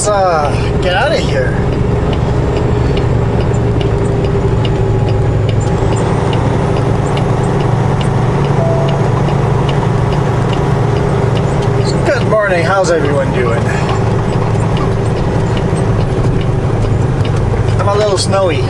get out of here. So good morning, how's everyone doing? I'm a little snowy.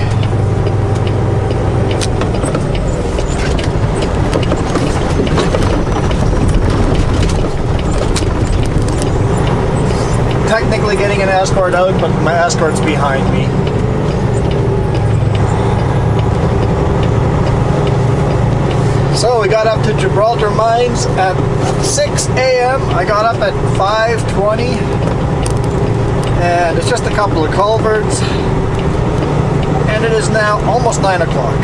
Technically getting an escort out, but my escort's behind me. So we got up to Gibraltar Mines at 6 a.m. I got up at 5:20, and it's just a couple of culverts, and it is now almost 9 o'clock.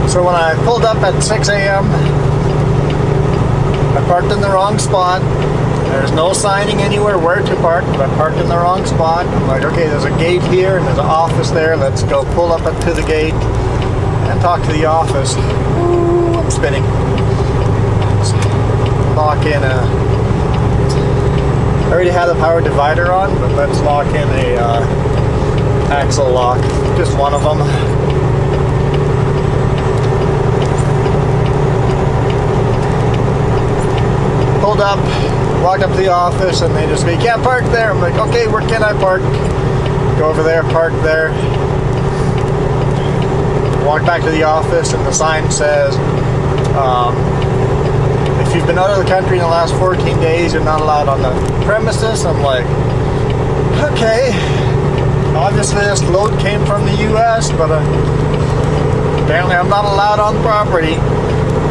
So when I pulled up at 6 a.m., I parked in the wrong spot. There's no signing anywhere where to park, but I parked in the wrong spot. I'm like, okay, there's a gate here and there's an office there. Let's go pull up to the gate and talk to the office. Ooh, I'm spinning. Let's lock in I already had the power divider on, but let's lock in a axle lock. Just one of them. Pulled up, walked up to the office, and they just go, "You can't park there." I'm like, okay, where can I park? Go over there, park there. Walk back to the office, and the sign says, if you've been out of the country in the last 14 days, you're not allowed on the premises. I'm like, okay. Obviously this load came from the US, but apparently I'm not allowed on the property.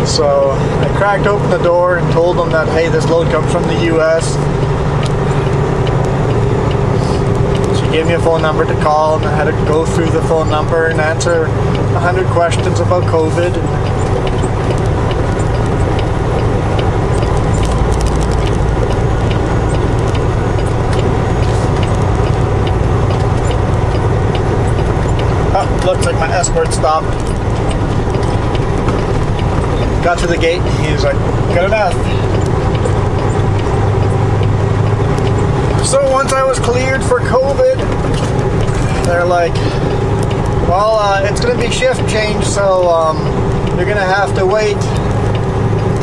So I cracked open the door and told them that, hey, this load comes from the US. She gave me a phone number to call, and I had to go through the phone number and answer 100 questions about COVID. Oh, looks like my escort stopped. Got to the gate, he was like, good enough. So once I was cleared for COVID, they're like, well, it's going to be shift change, so you're going to have to wait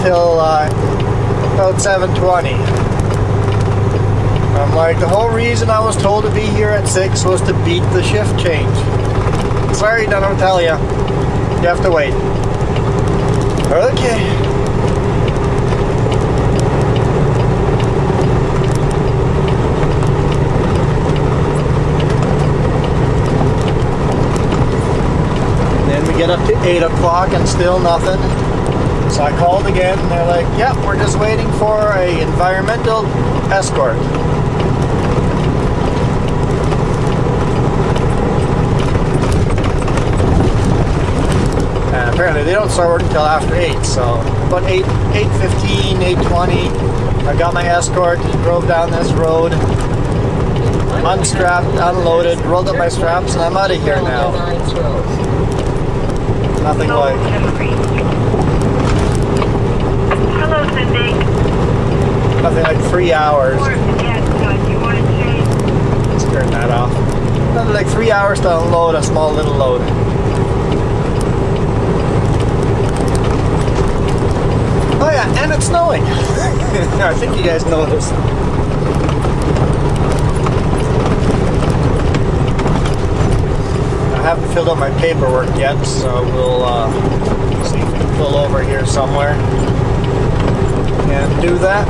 till about 7:20. I'm like, the whole reason I was told to be here at 6 was to beat the shift change. Sorry, don't tell you. You have to wait. Okay. And then we get up to 8 o'clock and still nothing. So I called again and they're like, yeah, we're just waiting for an environmental escort. Apparently they don't start working until after 8, so about 8:15, 8:20, I got my escort, drove down this road, unstrapped, unloaded, rolled up my straps, and I'm out of here now. Nothing like... Hello, Cindy. Nothing like 3 hours. Let's turn that off. Nothing like 3 hours to unload a small little load. Oh yeah, and it's snowing. I think you guys noticed. I haven't filled out my paperwork yet, so we'll see if we can pull over here somewhere and do that.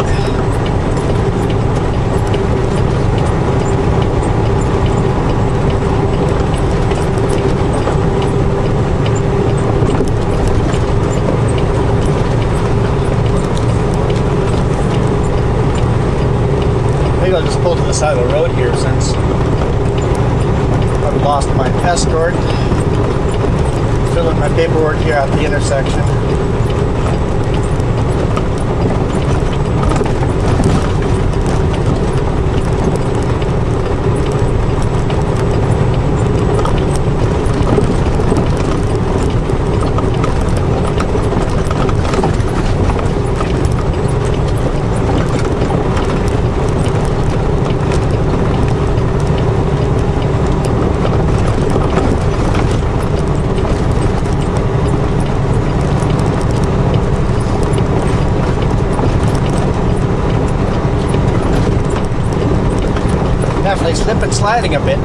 escort. Filling my paperwork here at the intersection. Definitely slip and sliding a bit.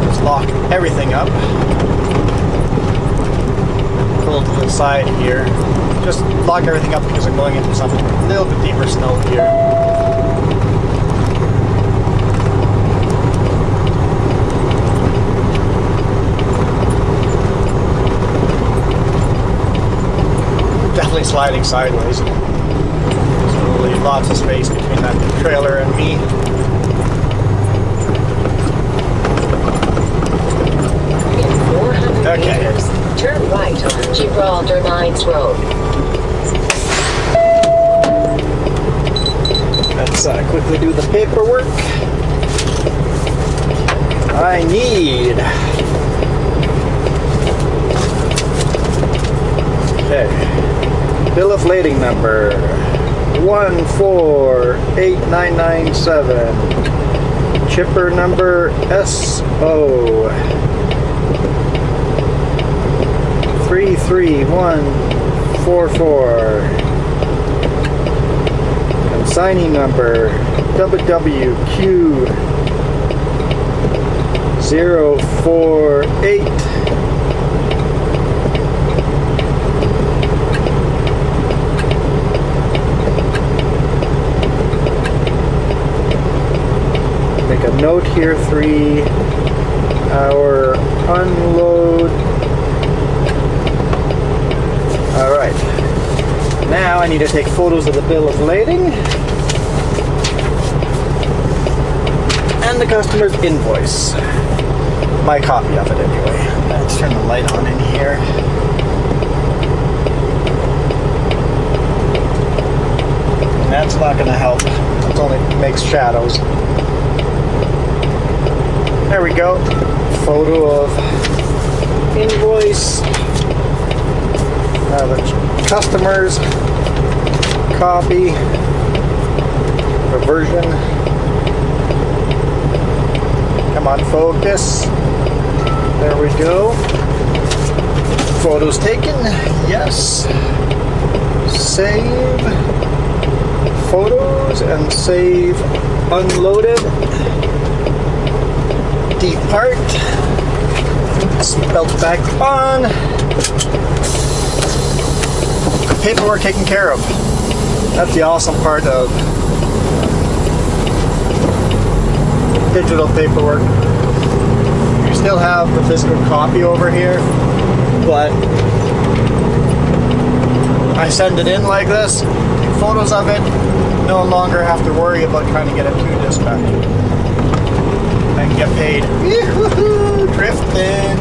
Just lock everything up. Pull to the side here. Just lock everything up because I'm going into some little bit deeper snow here. Definitely sliding sideways. Lots of space between that trailer and me. In 400 meters, turn right on Gibraltar Mines Road. Let's quickly do the paperwork. I need... Okay. Bill of lading number. 148997. Chipper number SO 33144. Consignee number WWQ 048. Make a note here, 3-hour unload. Alright. Now I need to take photos of the bill of lading and the customer's invoice. My copy of it anyway. Let's turn the light on in here. That's not going to help. It only makes shadows. There we go. Photo of invoice. The customer's copy. Reversion. Come on, focus. There we go. Photos taken. Yes. Save. Photos and save unloaded. Depart. Seatbelt back on. Paperwork taken care of. That's the awesome part of digital paperwork. You still have the physical copy over here, but I send it in like this. Photos of it. No longer have to worry about trying to get it to dispatch. I can get paid. Yoo-hoo-hoo, drifting.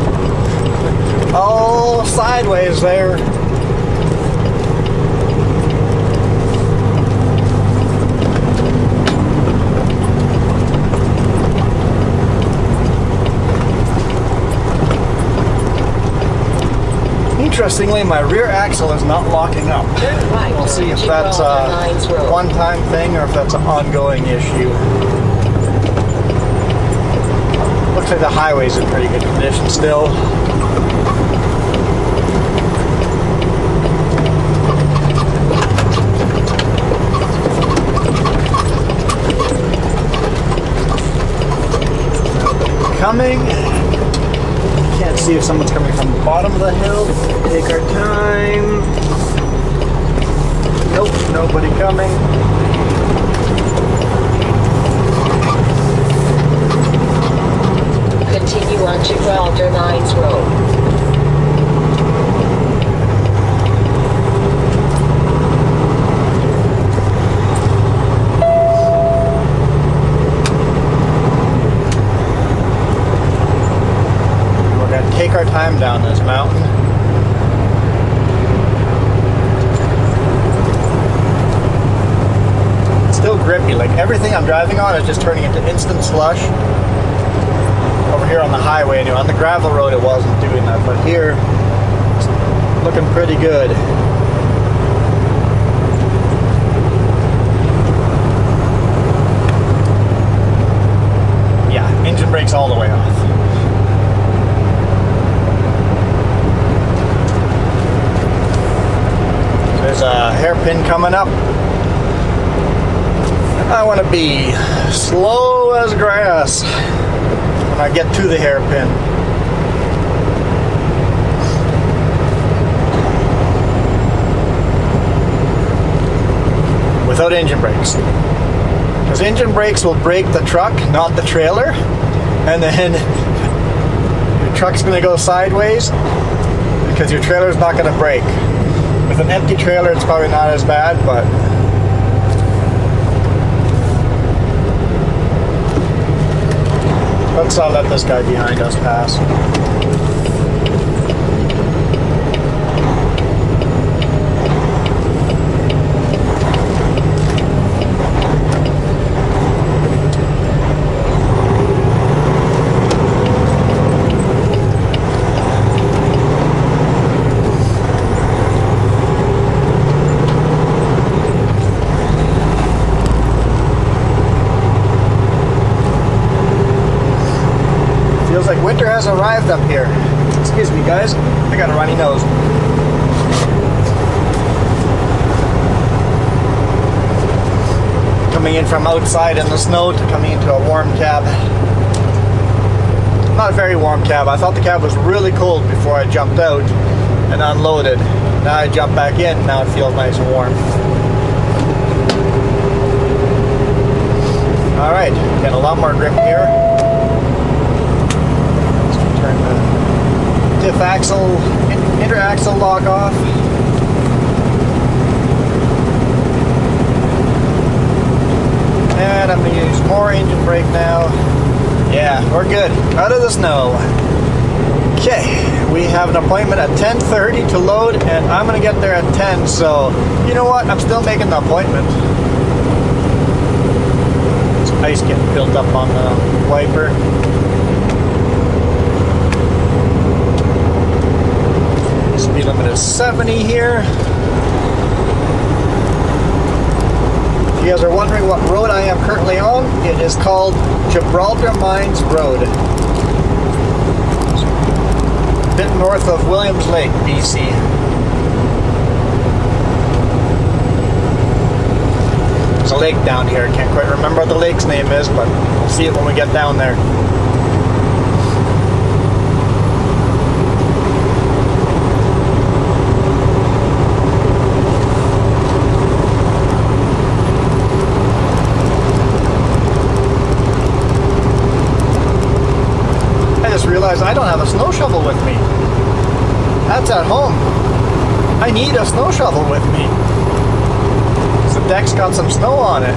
All sideways there. Interestingly, my rear axle is not locking up. We'll see if that's a one-time thing or if that's an ongoing issue. Looks like the highway's in pretty good condition still. Coming. Can't see if someone's coming from the bottom of the hill. Take our time. Nope, nobody coming. Continue on Gibraltar Mines Road. time down this mountain. It's still grippy. Like everything I'm driving on is just turning into instant slush. Over here on the highway, anyway. On the gravel road, it wasn't doing that, but here, it's looking pretty good. Engine brakes all the way off. There's a hairpin coming up. I want to be slow as grass when I get to the hairpin. Without engine brakes. Because engine brakes will brake the truck, not the trailer. And then your truck's going to go sideways because your trailer's not going to brake. With an empty trailer, it's probably not as bad, but let's let this guy behind us pass. Feels like winter has arrived up here. Excuse me, guys. I got a runny nose. Coming in from outside in the snow to coming into a warm cab. Not a very warm cab. I thought the cab was really cold before I jumped out and unloaded. Now I jump back in. Now it feels nice and warm. Alright, getting a lot more grip here. Turn the diff axle, interaxle lock off. And I'm going to use more engine brake now. Yeah, we're good. Out of the snow. Okay, we have an appointment at 10:30 to load, and I'm going to get there at 10, so you know what? I'm still making the appointment. There's ice getting built up on the wiper. Speed limit is 70 here. If you guys are wondering what road I am currently on, it is called Gibraltar Mines Road. A bit north of Williams Lake, BC. There's a lake down here. Can't quite remember what the lake's name is, but we'll see it when we get down there. Realize I don't have a snow shovel with me. That's at home. I need a snow shovel with me. The deck's got some snow on it.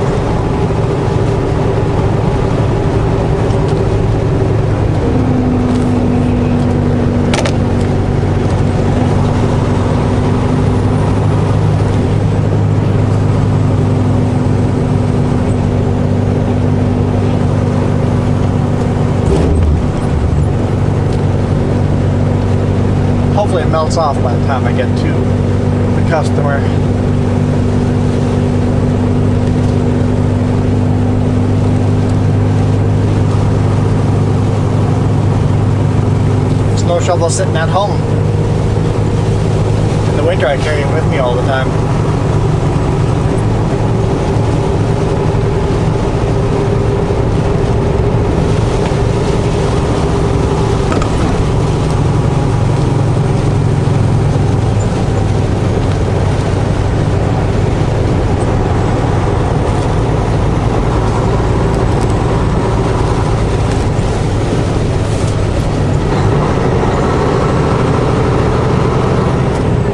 Hopefully it melts off by the time I get to the customer. Snow shovel sitting at home. In the winter I carry it with me all the time.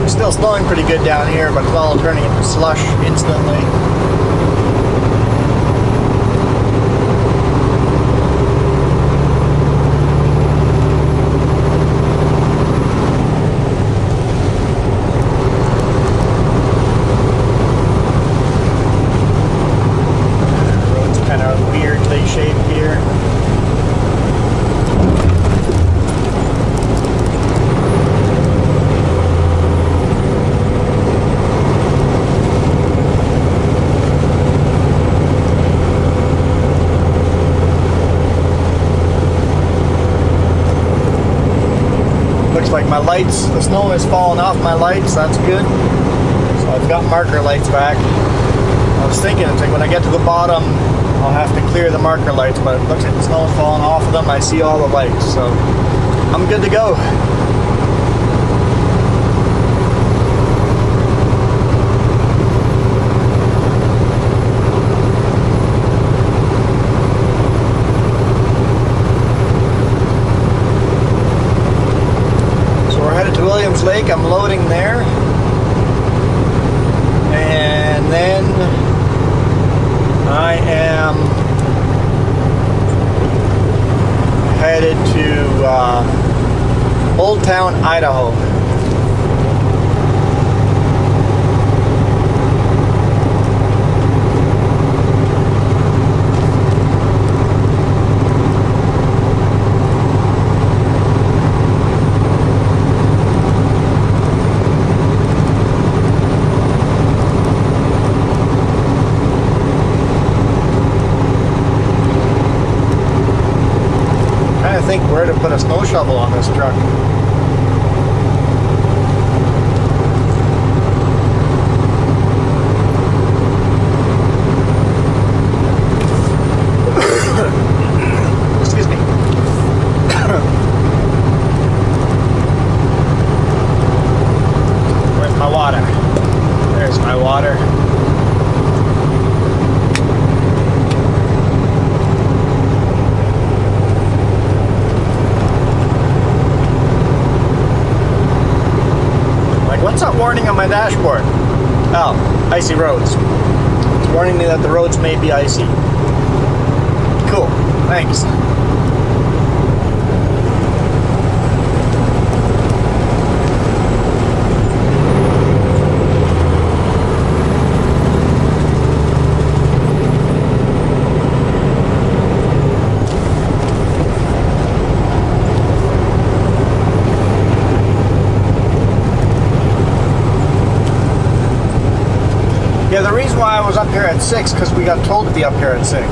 Still snowing pretty good down here, but it's all turning into slush instantly. looks like my lights, the snow is falling off my lights. That's good. So I've got marker lights back. I was thinking, it's like when I get to the bottom, I'll have to clear the marker lights, but it looks like the snow is falling off of them. I see all the lights, so I'm good to go. Lake, I'm loading there, and then I am headed to Old Town, Idaho. Think where to put a snow shovel on this truck. Excuse me. Where's my water? There's my water. What's that warning on my dashboard? Oh, icy roads. It's warning me that the roads may be icy. Cool, thanks. Yeah, the reason why I was up here at 6, because we got told to be up here at 6.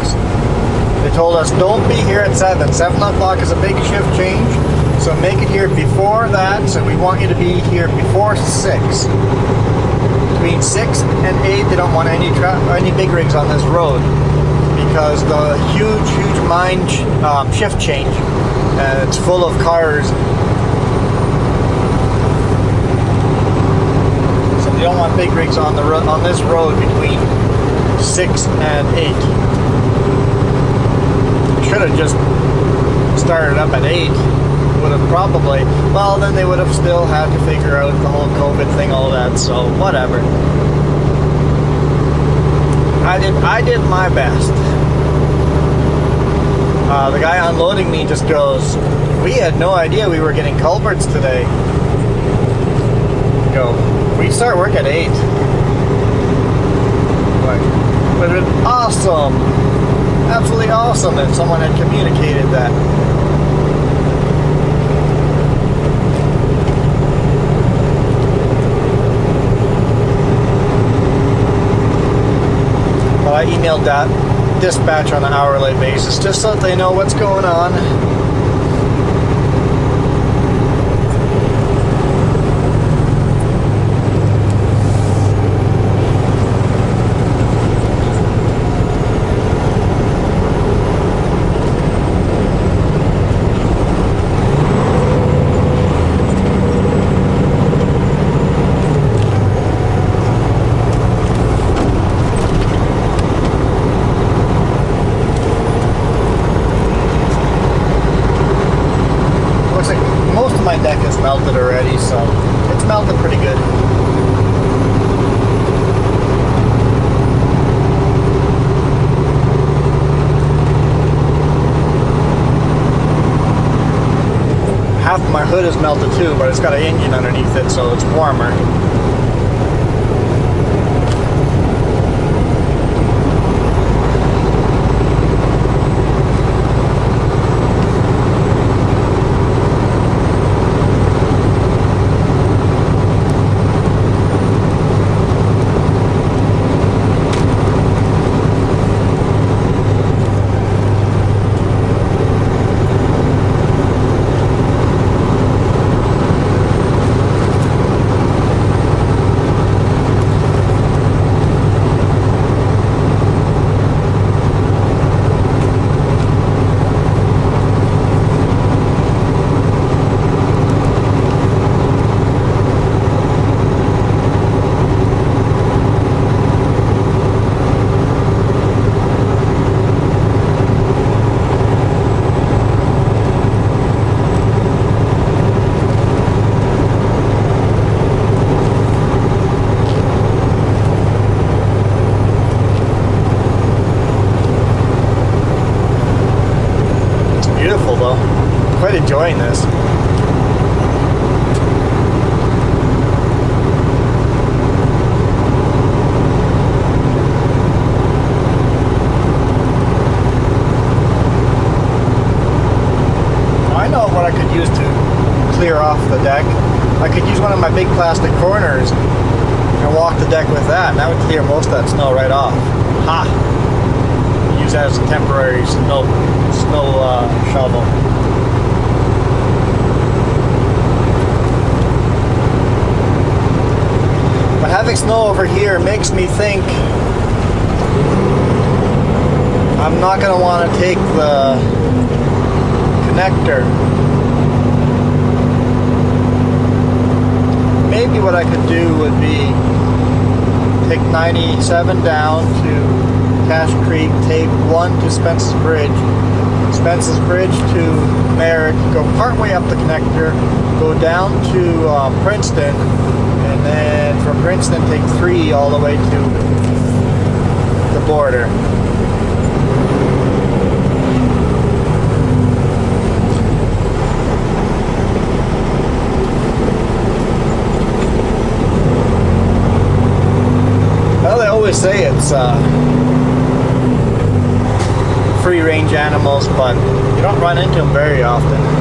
They told us, don't be here at 7. 7 o'clock is a big shift change, so make it here before that, so we want you to be here before 6. Between 6 and 8, they don't want any big rigs on this road, because the huge mine shift change, and it's full of cars. You don't want big rigs on the on this road between 6 and 8. Should have just started up at 8. Would have probably, well, then they would have still had to figure out the whole COVID thing, all that. So whatever. I did my best. The guy unloading me just goes, "We had no idea we were getting culverts today." Go. We start work at 8. Like, would have been awesome, absolutely awesome if someone had communicated that. Well, I emailed that dispatch on an hourly basis just so that they know what's going on. Melted already, so it's melted pretty good. Half of my hood is melted too, but it's got an engine underneath it, so it's warmer. beautiful though. Quite enjoying this. I know what I could use to clear off the deck. I could use one of my big plastic corners and walk the deck with that, and that would clear most of that snow right off. Ha! Use that as a temporary snow shovel. But having snow over here makes me think I'm not going to want to take the connector. Maybe what I could do would be take 97 down to Cache Creek, take 1 to Spence's Bridge to Merrick, go partway up the connector, go down to Princeton, and then from Princeton take 3 all the way to the border. Well, they always say it's free range animals, but you don't run into them very often.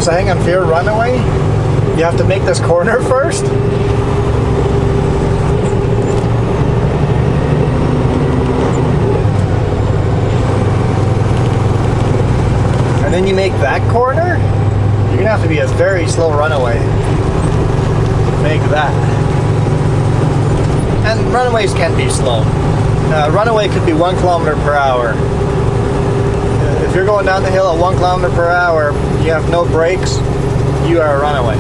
So hang on, fear runaway? You have to make this corner first? And then you make that corner? You're gonna have to be a very slow runaway to make that. And runaways can be slow. Runaway could be 1 kilometer per hour. If you're going down the hill at 1 kilometer per hour, you have no brakes, you are a runaway.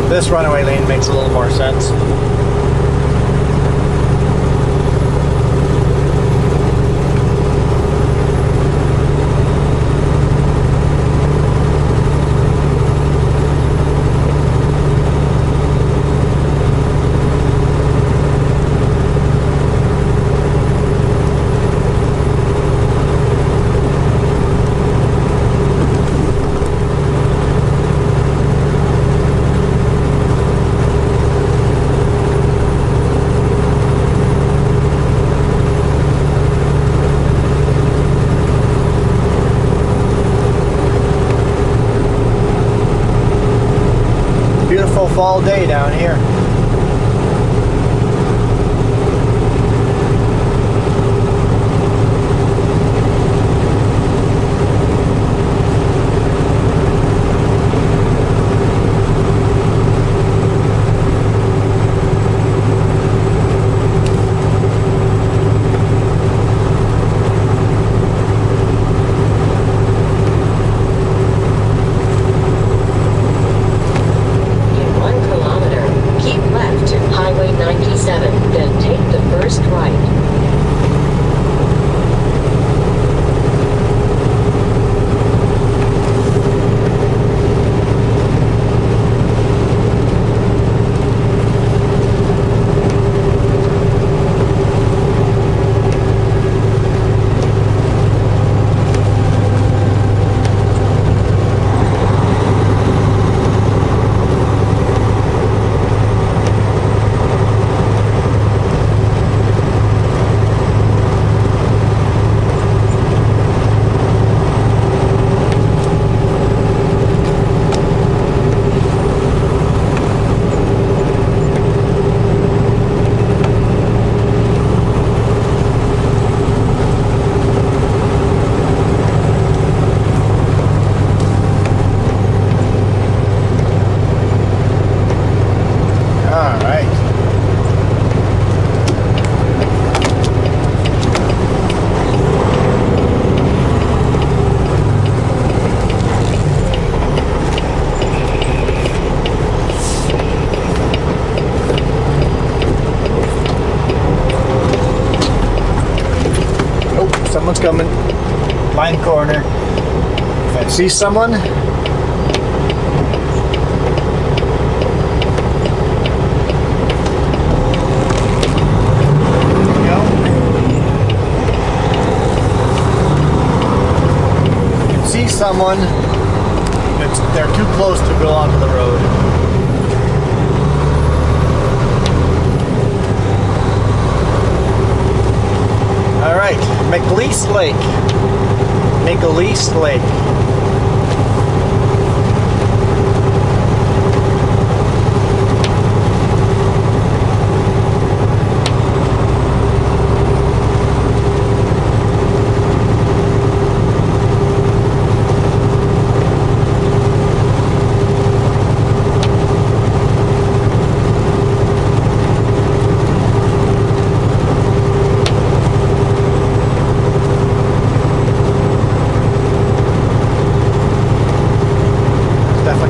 This runaway lane makes a little more sense. Fall day down here. coming. Line corner. If I see someone, someone, they're too close to go onto the road. All right, McLeese Lake. McLeese Lake.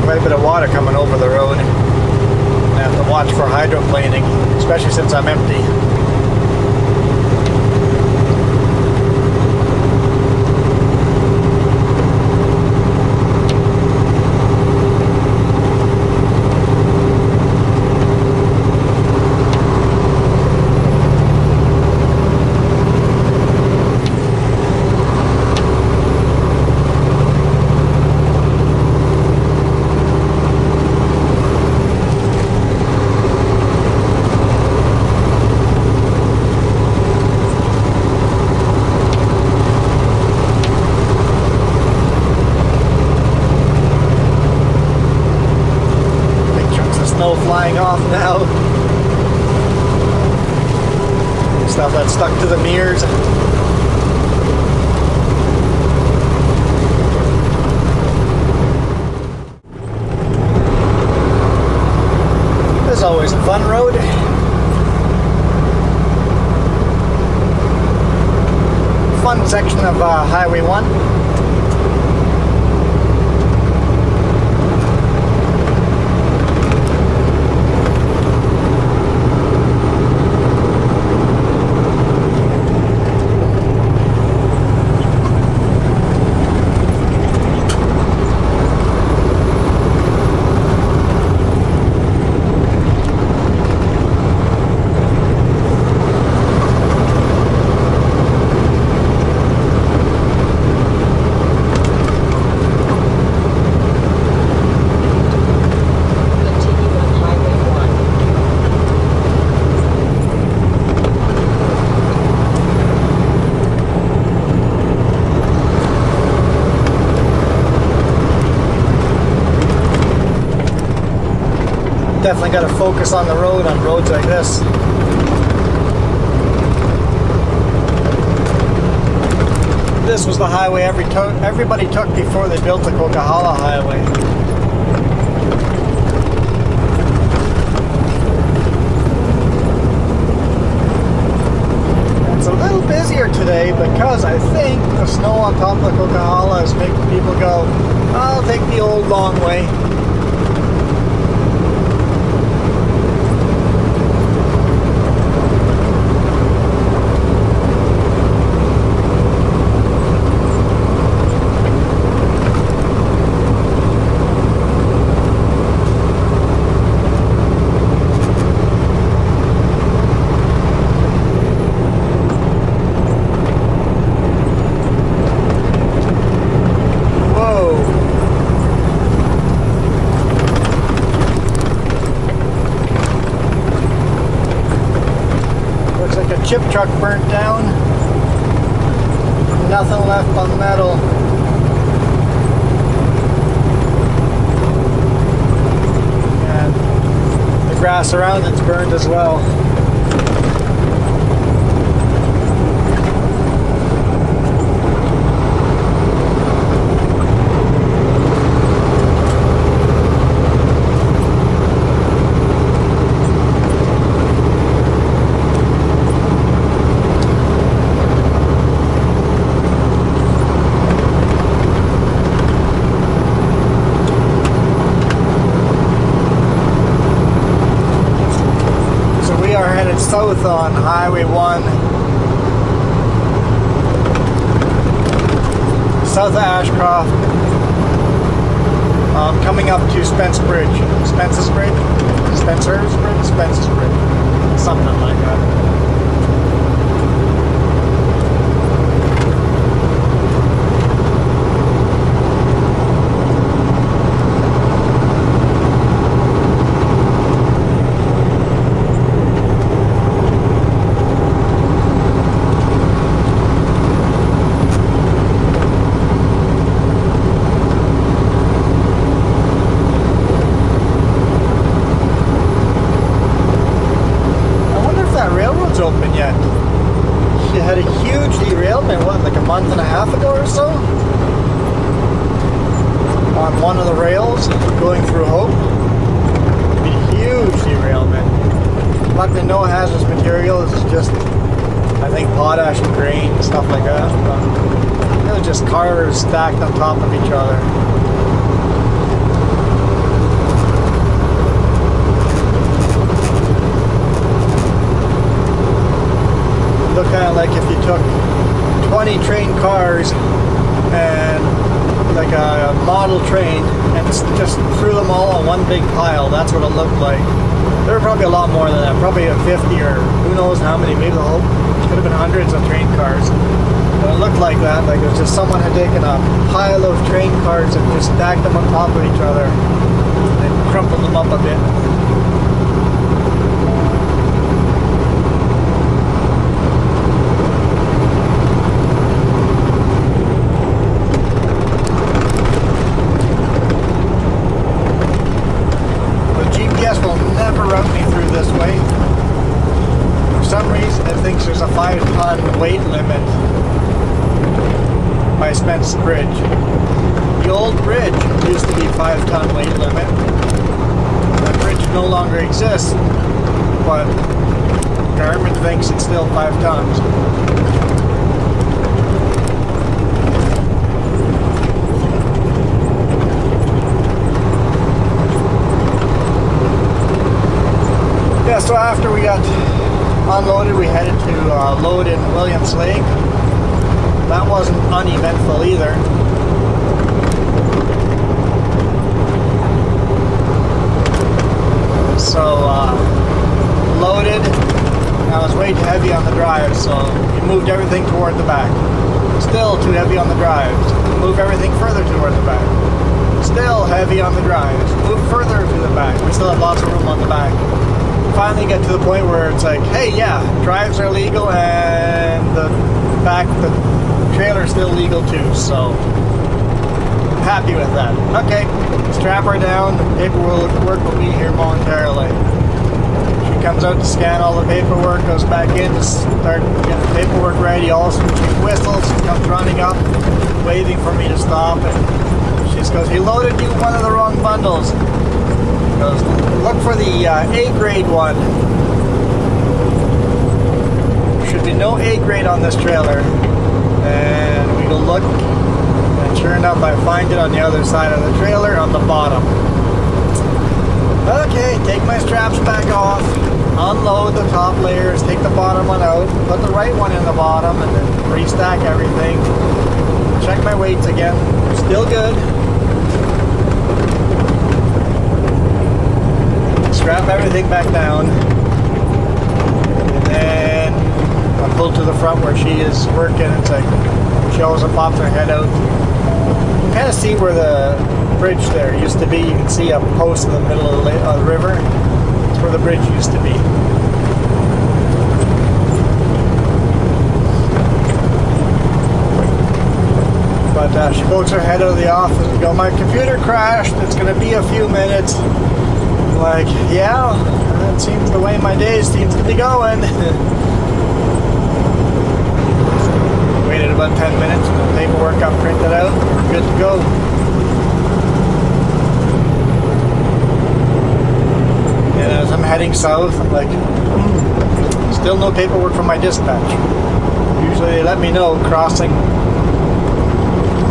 Quite a bit of water coming over the road. I have to watch for hydroplaning, especially since I'm empty. Flying off now. Stuff that's stuck to the mirrors. This is always a fun road. Fun section of Highway 1. Definitely got to focus on the road on roads like this. This was the highway everybody took before they built the Coquihalla Highway. It's a little busier today because I think the snow on top of the Coquihalla is making people go, I'll take the old long way. Chip truck burnt down, nothing left on metal. And the grass around it's burned as well. South on Highway 1. south of Ashcroft, coming up to Spence's Bridge, Spence's Bridge, something like that. Open yet. She had a huge derailment, what, like a month and a half ago or so? On one of the rails going through Hope. Huge derailment. Luckily no hazardous materials, it's just, I think, potash and grain, stuff like that. But it was just cars stacked on top of each other. Look kind of like if you took 20 train cars and like a model train and just threw them all on one big pile. That's what it looked like. There were probably a lot more than that, probably a 50 or who knows how many, maybe the whole, could have been hundreds of train cars. But it looked like that, like it was just someone had taken a pile of train cars and just stacked them on top of each other and crumpled them up a bit. Will never route me through this way. For some reason it thinks there's a 5-ton weight limit by Spence's Bridge. The old bridge used to be 5-ton weight limit. That bridge no longer exists, but Garmin thinks it's still 5 tons. Yeah, so after we got unloaded, we headed to load in Williams Lake. That wasn't uneventful either. So, loaded. I was way too heavy on the drive, so we moved everything toward the back. Still too heavy on the drive. Move everything further toward the back. Still heavy on the drive. Move further to the back. We still have lots of room on the back. Finally get to the point where it's like, hey, yeah, drives are legal and the trailer's still legal too, so I'm happy with that. Okay, strap her down, the paperwork will be here momentarily. She comes out to scan all the paperwork, goes back in to start getting the paperwork ready, all she whistles, she comes running up, waving for me to stop, and she just goes, he loaded you one of the wrong bundles. Goes, look for the A grade one. There should be no A grade on this trailer. And we go look, and sure enough I find it on the other side of the trailer on the bottom. Okay, take my straps back off, unload the top layers, take the bottom one out, put the right one in the bottom, and then restack everything. Check my weights again, still good. Strap everything back down, and then I pull to the front where she is working. It's like she always pops her head out. You can kind of see where the bridge there used to be. You can see a post in the middle of the river. It's where the bridge used to be. But she pokes her head out of the office and goes, my computer crashed. It's going to be a few minutes. Like, yeah, that seems the way my day seems to be going. Waited about 10 minutes, the paperwork got printed out, we're good to go. And as I'm heading south, I'm like, still no paperwork from my dispatch. Usually they let me know crossing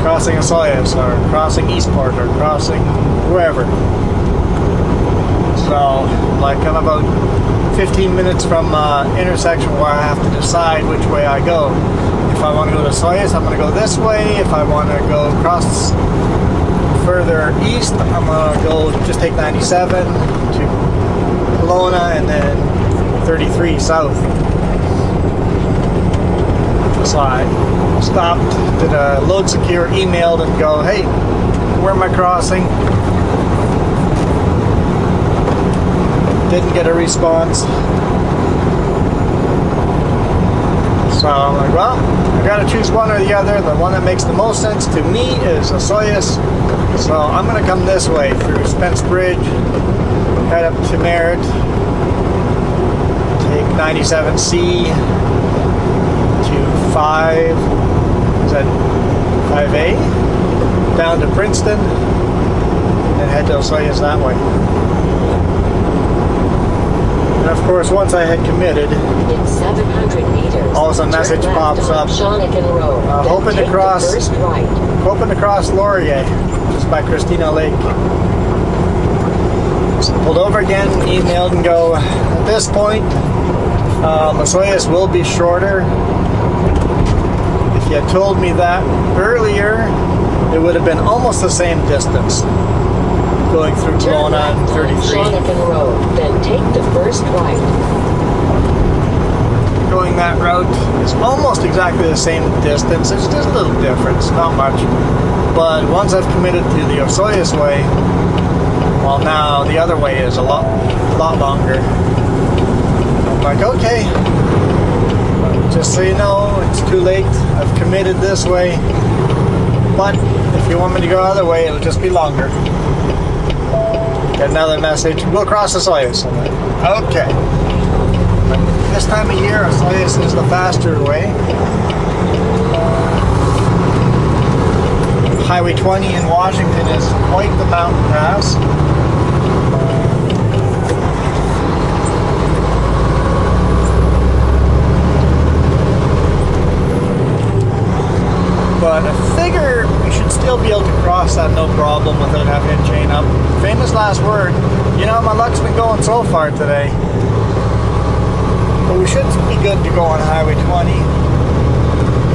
Osoyoos, or crossing Eastport, or crossing wherever. So, like, I'm about 15 minutes from intersection where I have to decide which way I go. If I want to go to Soyuz, I'm going to go this way. If I want to go across further east, I'm going to go just take 97 to Kelowna and then 33 south. So I stopped, did a load secure, emailed and go, hey, where am I crossing? Didn't get a response. So I'm like, well, I gotta choose one or the other. The one that makes the most sense to me is a Soyuz. So I'm gonna come this way through Spence Bridge, head up to Merritt, take 97C to 5A, down to Princeton, and head to Soyuz that way. And of course, once I had committed, in 700 meters, all of a sudden a message pops up. Hoping to cross Laurier, just by Christina Lake. So pulled over again, emailed and go, at this point, the Soyuz will be shorter. If you had told me that earlier, it would have been almost the same distance. Going through Kelowna and 33. Road, then take the first right. Going that route is almost exactly the same distance. It's just a little difference, not much. But once I've committed to the Soyuz way, well, now the other way is a lot longer. I'm like, okay, just so you know, it's too late. I've committed this way, but if you want me to go the other way, it'll just be longer. Get another message, we'll cross the Soyuz. I'm like, okay. This time of year, a Soyuz is the faster way. Highway 20 in Washington is quite the mountain pass. But I figure we should still be able to cross that no problem without having to chain up. Famous last word. You know, my luck's been going so far today. But we should be good to go on Highway 20.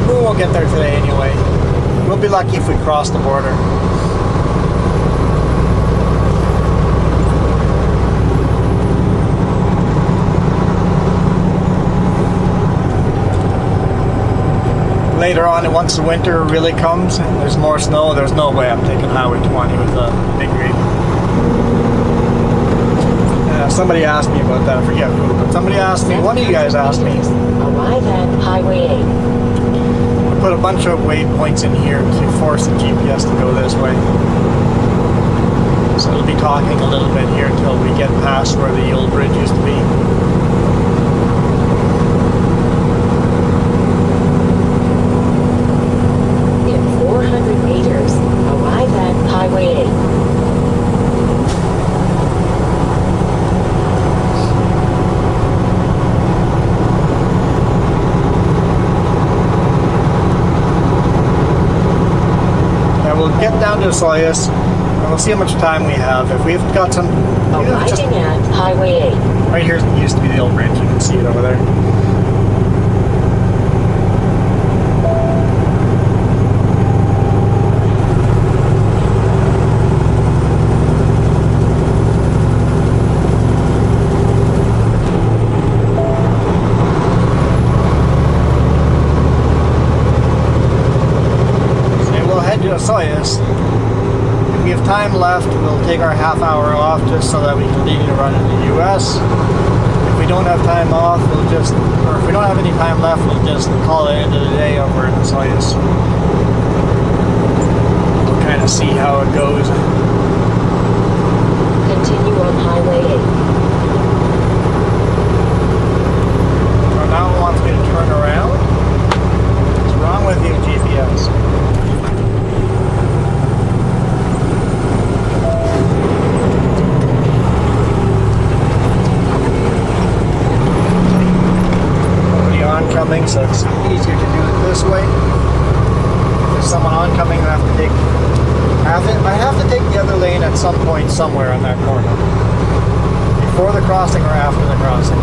We won't get there today anyway. We'll be lucky if we cross the border. Later on, once the winter really comes and there's more snow, there's no way I'm taking Highway 20 with a big rig. Somebody asked me about that, I forget who, but somebody asked me, one of you guys asked me. Arrive at Highway 8. I put a bunch of waypoints in here to force the GPS to go this way. So it'll be talking a little bit here until we get past where the old bridge used to be. In 400 meters, arrive at Highway 8. Get down to Soyuz and we'll see how much time we have. If we've got some, arriving at Highway 8. Right here used to be the old bridge. You can see it over there. Soyuz. If we have time left, we'll take our half hour off just so that we continue to run in the US. If we don't have time off, we'll just, or if we don't have any time left, we'll just call it end of the day over in the Soyuz. We'll kind of see how it goes. Continue on Highway 8. So now it wants me to turn around. What's wrong with you, GPS? Oncoming, so it's easier to do it this way. If there's someone oncoming, I have to take the other lane at some point somewhere on that corner before the crossing or after the crossing?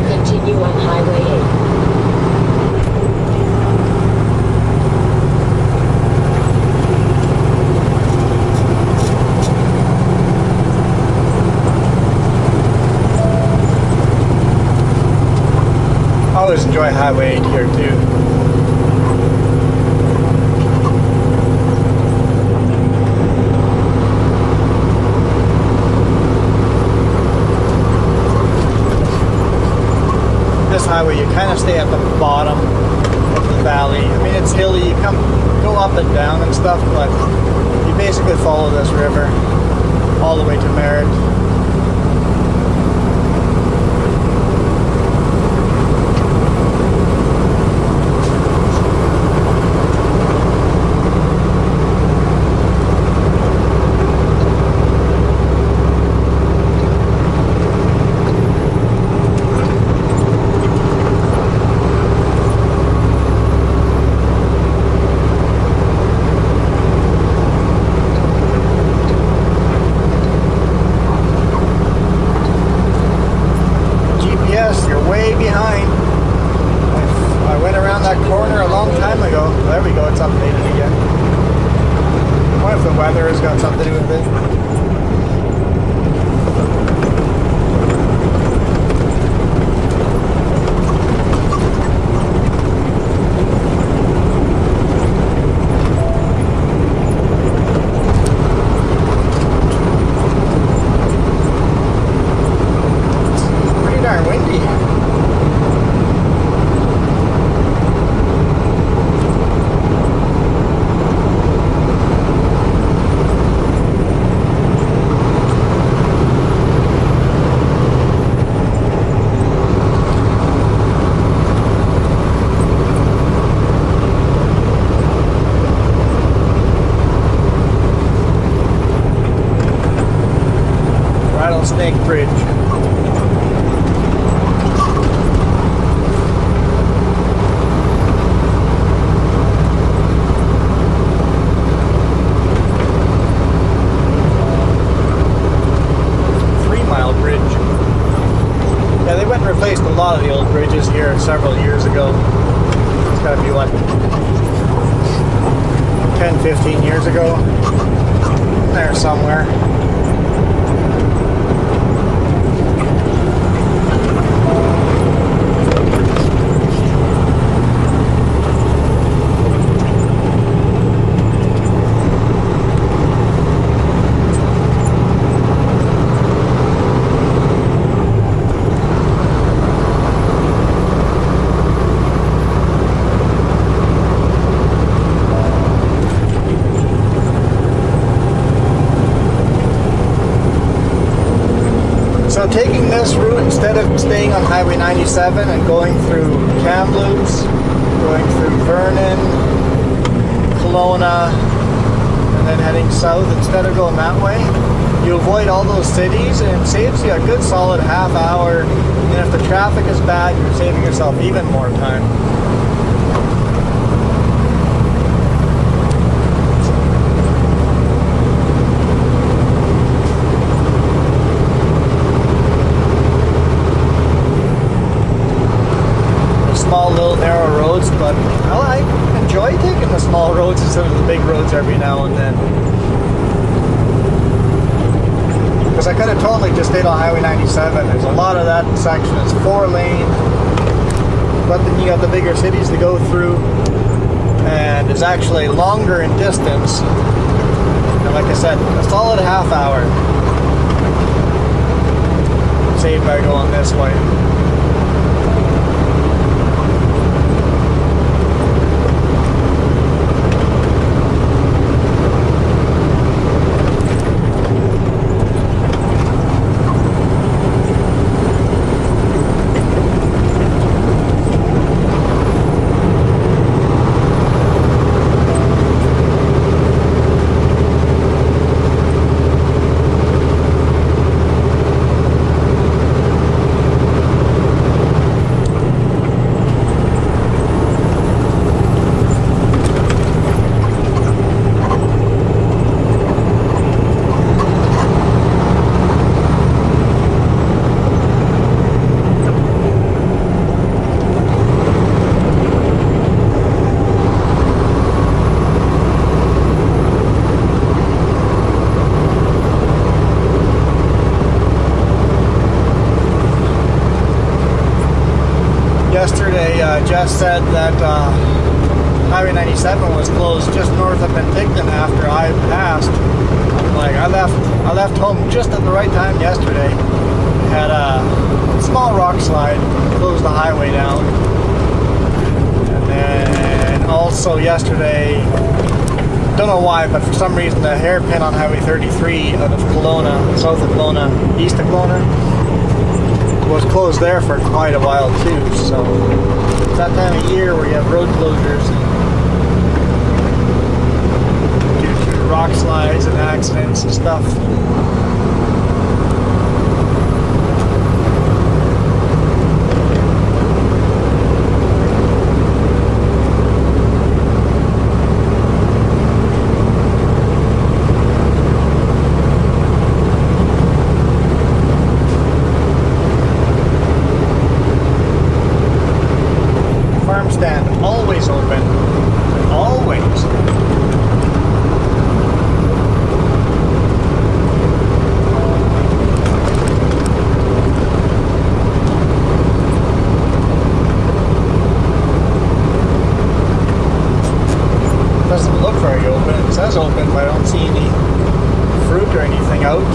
Continue on Highway 8. I always enjoy Highway 8 here too. This highway, you kind of stay at the bottom of the valley. I mean, it's hilly, you go up and down and stuff, but you basically follow this river all the way to Merritt. You're way behind. I went around that corner a long time ago. There we go, it's updated again. I wonder if the weather has got something to do with it. Rattlesnake Bridge. Yeah, they went and replaced a lot of the old bridges here several years ago. It's got to be, what, 10, 15 years ago? There somewhere. So taking this route, instead of staying on Highway 97 and going through Kamloops, going through Vernon, Kelowna, and then heading south, instead of going that way, you avoid all those cities and it saves you a good solid half hour. And if the traffic is bad, you're saving yourself even more time. Small little narrow roads, but well, I enjoy taking the small roads instead of the big roads every now and then. Because I could have totally just stayed on Highway 97. There's a lot of that section is 4-lane, but then you got the bigger cities to go through, and it's actually longer in distance. And like I said, a solid half hour saved by going this way. just said that Highway 97 was closed just north of Penticton after I passed. I'm like, I left home just at the right time yesterday. Had a small rock slide, closed the highway down. And then also yesterday, don't know why, but for some reason the hairpin on Highway 33 out of Kelowna, south of Kelowna, east of Kelowna, was closed there for quite a while too. So it's that time of year where you have road closures due to rock slides and accidents and stuff. Stand always open, always. Doesn't look very open. It says open, but I don't see any fruit or anything out.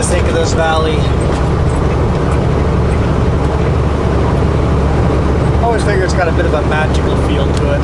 Think of this valley. Always figure it's got a bit of a magical feel to it.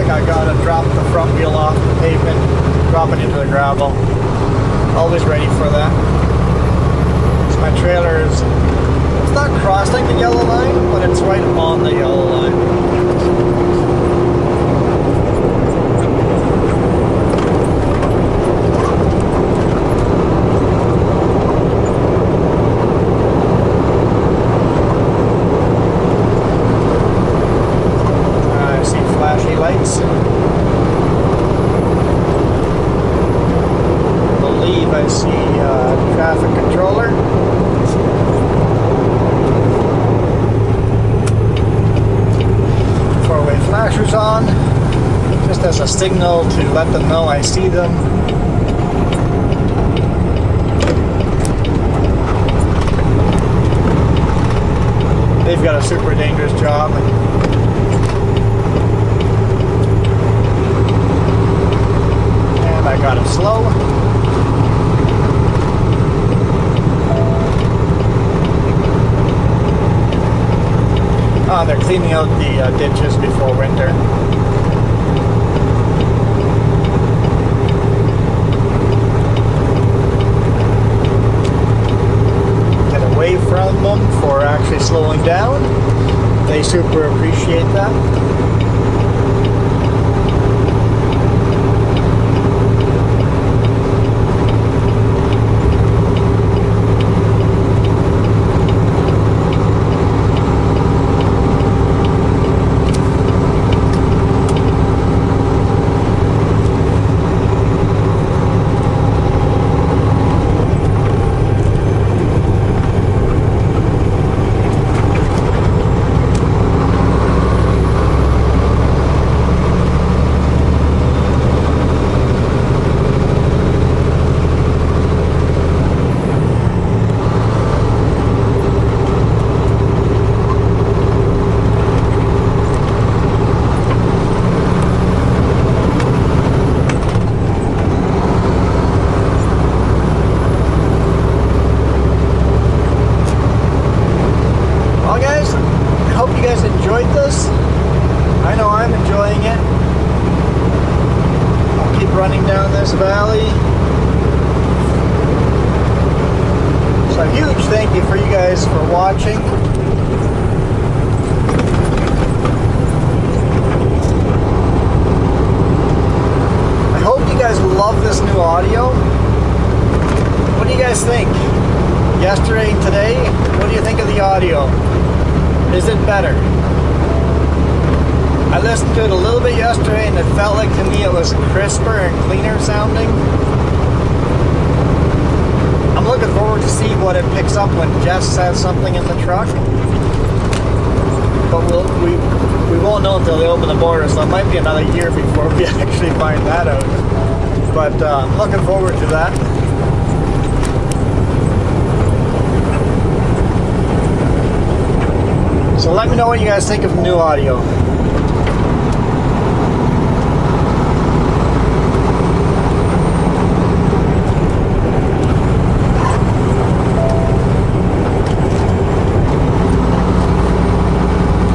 I gotta drop the front wheel off the pavement, drop it into the gravel. Always ready for that. So my trailer is, it's not crossing the yellow line, but it's right on the yellow line. Lights. I believe I see traffic controller. Four-way flashers on, just as a signal to let them know I see them. They've got a super dangerous job. I got it slow. Oh, they're cleaning out the ditches before winter. Get away from them for actually slowing down. They super appreciate that. Valley. So a huge thank you for you guys for watching. I hope you guys love this new audio. What do you guys think? Yesterday and today, what do you think of the audio? Is it better? I listened to it a little bit yesterday and it felt like to me it was crisper and cleaner sounding. I'm looking forward to see what it picks up when Jess says something in the truck. But we won't know until they open the border, so it might be another year before we actually find that out. But I'm looking forward to that. So let me know what you guys think of the new audio.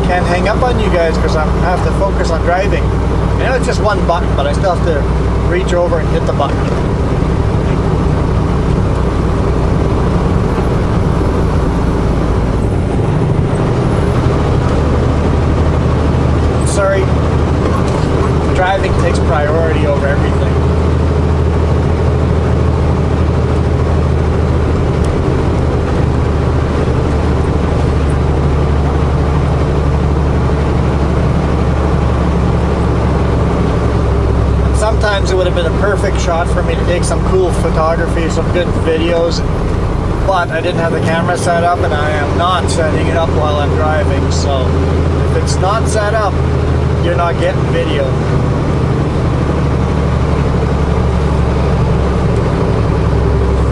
Can't hang up on you guys because I have to focus on driving. I know it's just one button, but I still have to reach over and hit the button. Sorry, driving takes priority over everything. Sometimes it would have been a perfect shot for me to take some cool photography, some good videos, but I didn't have the camera set up and I am not setting it up while I'm driving, so if it's not set up, you're not getting video.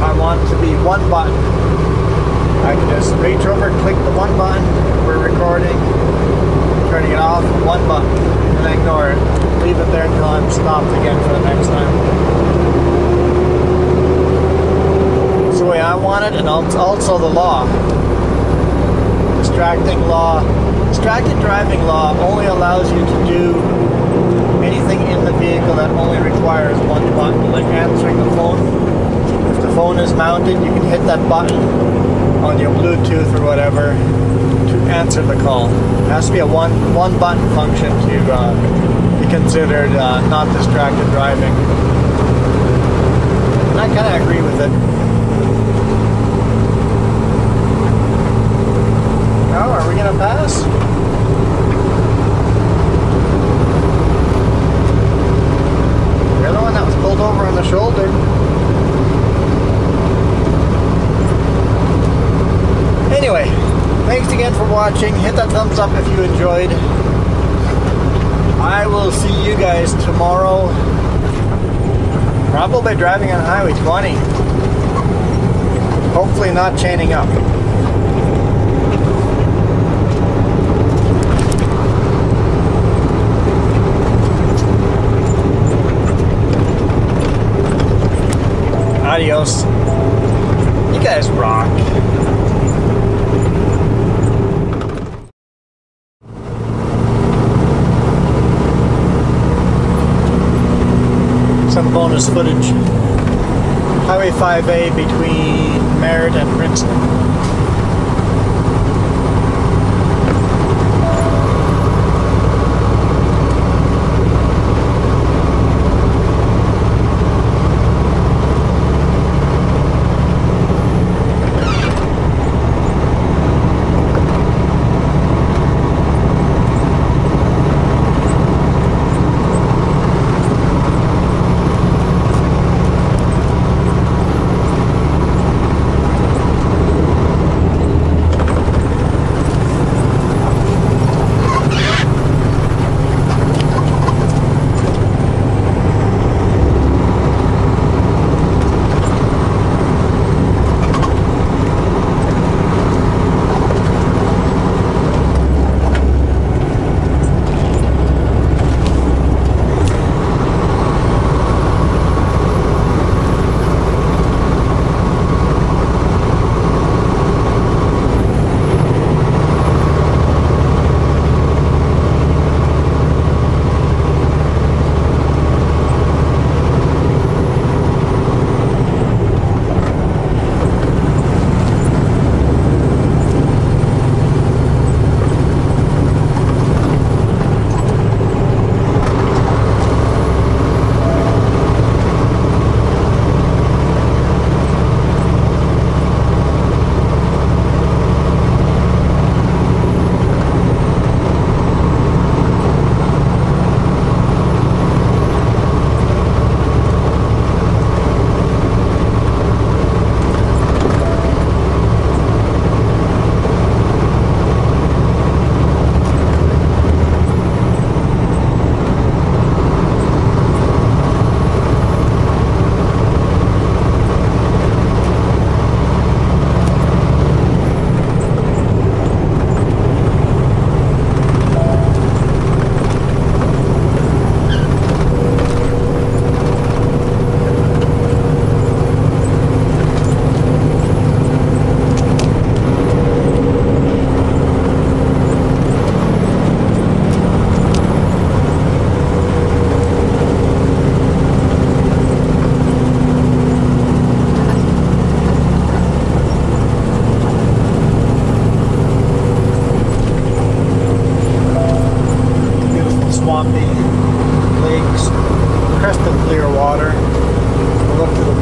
I want to be one button. I can just reach over, click the one button, we're recording, turning it off, one button, and then ignore it. Leave it there until I'm stopped again for the next time. It's the way I want it, and also the law. Distracted driving law only allows you to do anything in the vehicle that only requires one button, like answering the phone. If the phone is mounted, you can hit that button on your Bluetooth or whatever to answer the call. It has to be a one button function to be considered not distracted driving. And I kind of agree with it. Oh, are we going to pass? You're the one that was pulled over on the shoulder. Anyway, thanks again for watching. Hit that thumbs up if you enjoyed. I will see you guys tomorrow. Probably driving on Highway 20. Hopefully not chaining up. Adios. You guys rock. Some bonus footage. Highway 5A between Merritt and Princeton.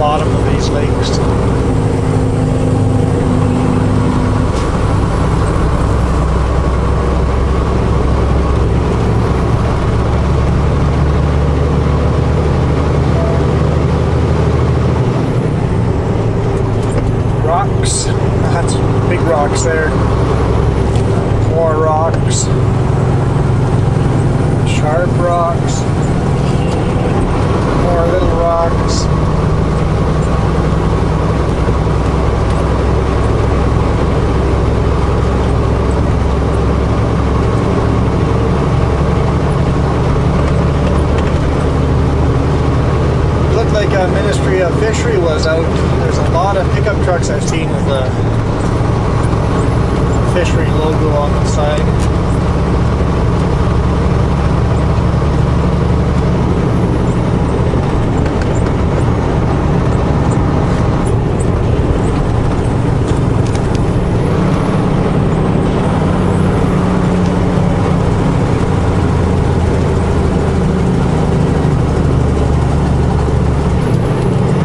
bottom of these lakes. Rocks. That's big rocks there. More rocks. Sharp rocks. More little rocks. Looked like a Ministry of Fishery was out. There's a lot of pickup trucks I've seen with the fishery logo on the side.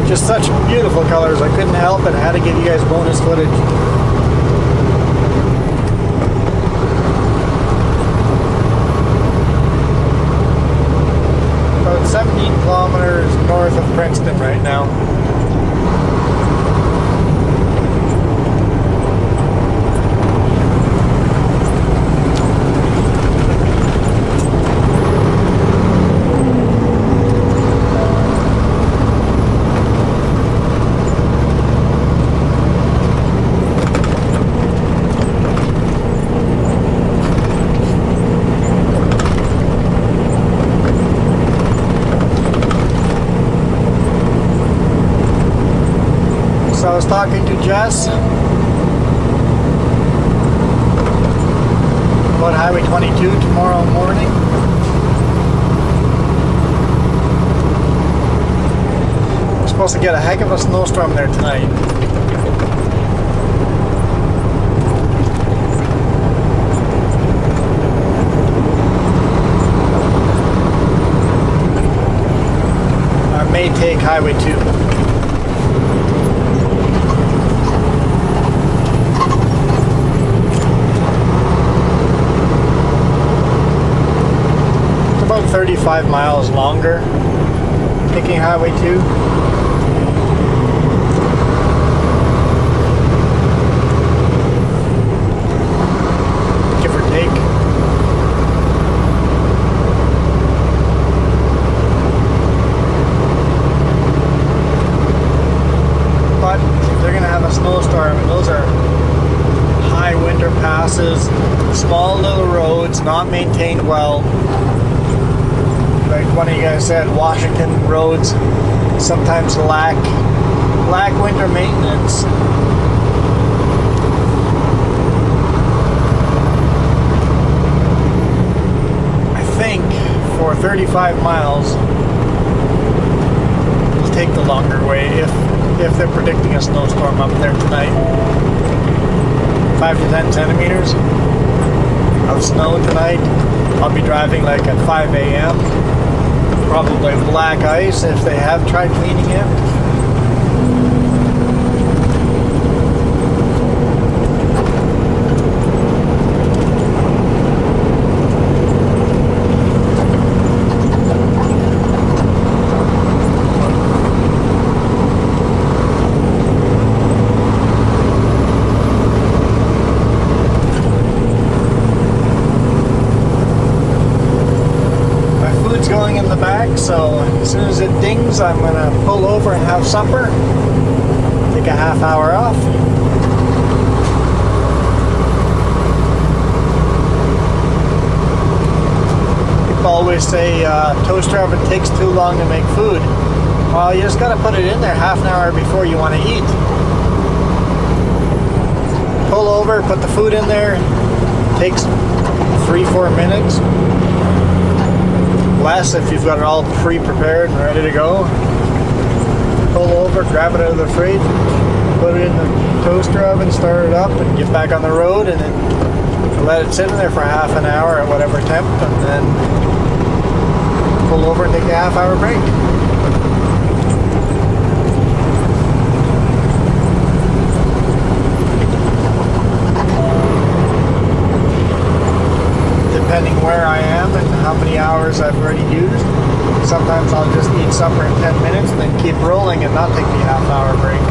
Just such beautiful colors. I couldn't help it. I had to give you guys bonus footage. About 17 kilometers north of Princeton right now. So I was talking to Jess about Highway 22 tomorrow morning. We're supposed to get a heck of a snowstorm there tonight. I may take Highway 2. About 35 miles longer, taking Highway 2. Give or take. But they're going to have a snowstorm, and those are high winter passes, small little roads, not maintained well. Like one of you guys said, Washington roads sometimes lack winter maintenance. I think for 35 miles, we'll take the longer way if they're predicting a snowstorm up there tonight. 5 to 10 centimeters of snow tonight. I'll be driving like at 5 a.m. Probably black ice if they have tried cleaning it. Going in the back, so as soon as it dings, I'm gonna pull over and have supper, take a half hour off. People always say toaster oven takes too long to make food. Well, you just gotta put it in there half an hour before you want to eat. Pull over, put the food in there, takes 3-4 minutes. Less if you've got it all pre-prepared and ready to go. Pull over, grab it out of the fridge, put it in the toaster oven, start it up, and get back on the road, and then let it sit in there for half an hour at whatever temp, and then pull over and take a half-hour break. eat supper in 10 minutes, and then keep rolling and not take the half-hour break.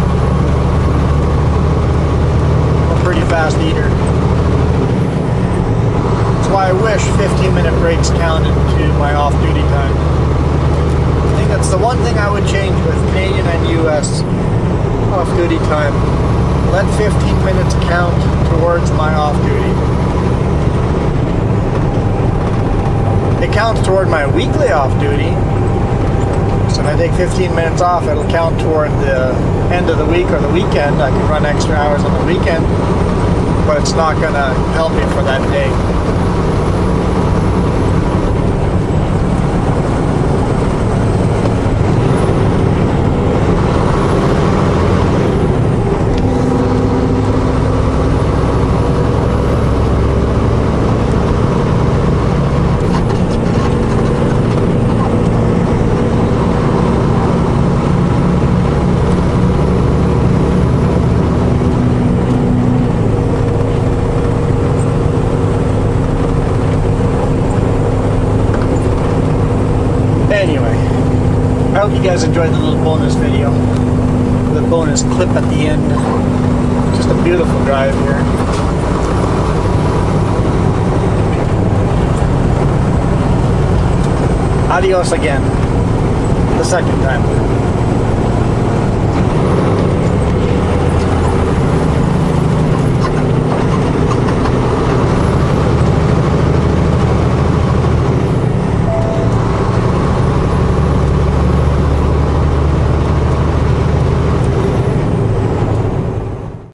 I'm a pretty fast eater. That's why I wish 15-minute breaks counted to my off-duty time. I think that's the one thing I would change with Canadian and US off-duty time. Let 15 minutes count towards my off-duty. It counts toward my weekly off-duty. So if I take 15 minutes off, it'll count toward the end of the week or the weekend. I can run extra hours on the weekend, but it's not going to help me for that day. Anyway, I hope you guys enjoyed the little bonus video, the bonus clip at the end. Just a beautiful drive here. Adios again, the second time.